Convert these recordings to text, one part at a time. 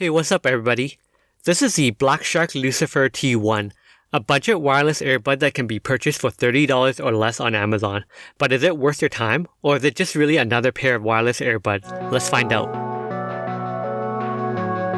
Hey, what's up everybody? This is the Shark Lucifer T1, a budget wireless earbud that can be purchased for $30 or less on Amazon. But is it worth your time, or is it just really another pair of wireless earbuds? Let's find out.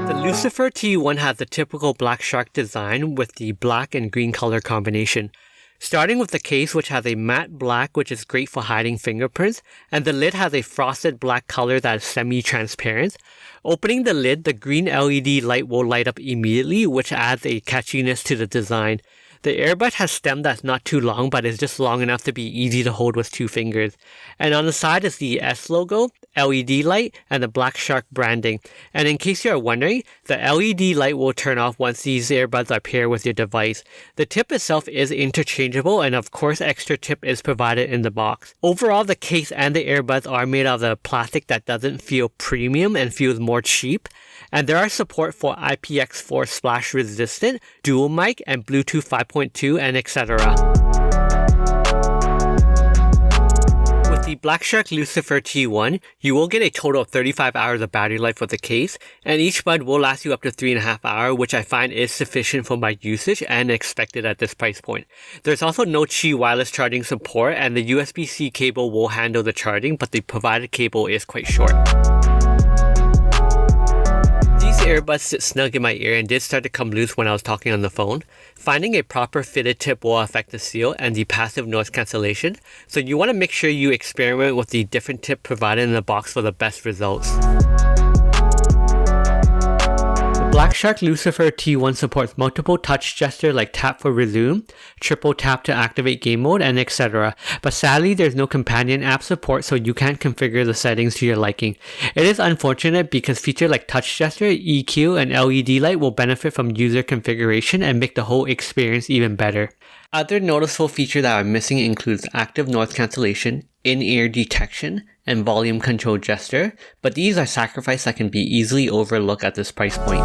The Lucifer T1 has the typical Black Shark design with the black and green color combination. Starting with the case, which has a matte black, which is great for hiding fingerprints, and the lid has a frosted black color that is semi-transparent. Opening the lid, the green LED light will light up immediately, which adds a catchiness to the design. The earbud has stem that's not too long, but is just long enough to be easy to hold with two fingers. And on the side is the S logo, LED light, and the Black Shark branding. And in case you're wondering, the LED light will turn off once these earbuds are paired with your device. The tip itself is interchangeable, and of course extra tip is provided in the box. Overall, the case and the earbuds are made out of the plastic that doesn't feel premium and feels more cheap. And there are support for IPX4 splash resistant, dual mic, and Bluetooth 5.2, and etc. With the Black Shark Lucifer T1, you will get a total of 35 hours of battery life for the case, and each bud will last you up to 3.5 hours, which I find is sufficient for my usage and expected at this price point. There's also no Qi wireless charging support, and the USB-C cable will handle the charging, but the provided cable is quite short. These earbuds sit snug in my ear and did start to come loose when I was talking on the phone. Finding a proper fitted tip will affect the seal and the passive noise cancellation, so you want to make sure you experiment with the different tip provided in the box for the best results. Black Shark Lucifer T1 supports multiple touch gestures like tap for resume, triple tap to activate game mode, and etc. But sadly, there's no companion app support, so you can't configure the settings to your liking. It is unfortunate because features like touch gesture, EQ, and LED light will benefit from user configuration and make the whole experience even better. Other noticeable features that are missing includes active noise cancellation, in-ear detection, and volume control gesture, but these are sacrifices that can be easily overlooked at this price point.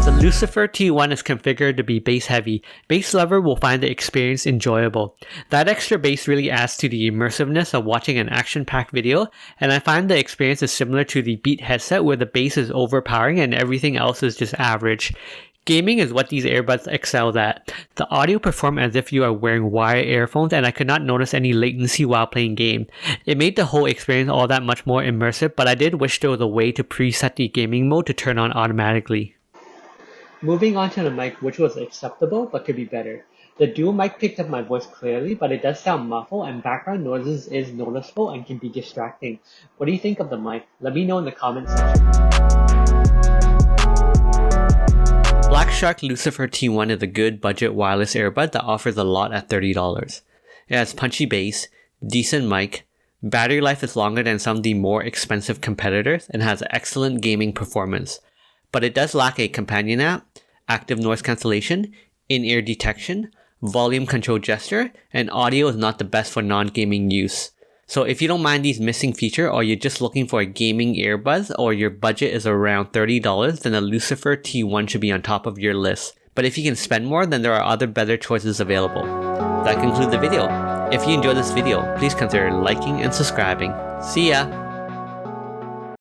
The Lucifer T1 is configured to be bass heavy. Bass lover will find the experience enjoyable. That extra bass really adds to the immersiveness of watching an action-packed video, and I find the experience is similar to the Beat headset where the bass is overpowering and everything else is just average. Gaming is what these earbuds excel at. The audio performs as if you are wearing wired earphones, and I could not notice any latency while playing game. It made the whole experience all that much more immersive, but I did wish there was a way to preset the gaming mode to turn on automatically. Moving on to the mic, which was acceptable but could be better. The dual mic picked up my voice clearly, but it does sound muffled and background noises is noticeable and can be distracting. What do you think of the mic? Let me know in the comments section. Black Shark Lucifer T1 is a good budget wireless earbud that offers a lot at $30. It has punchy bass, decent mic, battery life is longer than some of the more expensive competitors, and has excellent gaming performance. But it does lack a companion app, active noise cancellation, in-ear detection, volume control gesture, and audio is not the best for non-gaming use. So if you don't mind these missing features, or you're just looking for a gaming earbuds, or your budget is around $30, then the Lucifer T1 should be on top of your list. But if you can spend more, then there are other better choices available. That concludes the video. If you enjoyed this video, please consider liking and subscribing. See ya!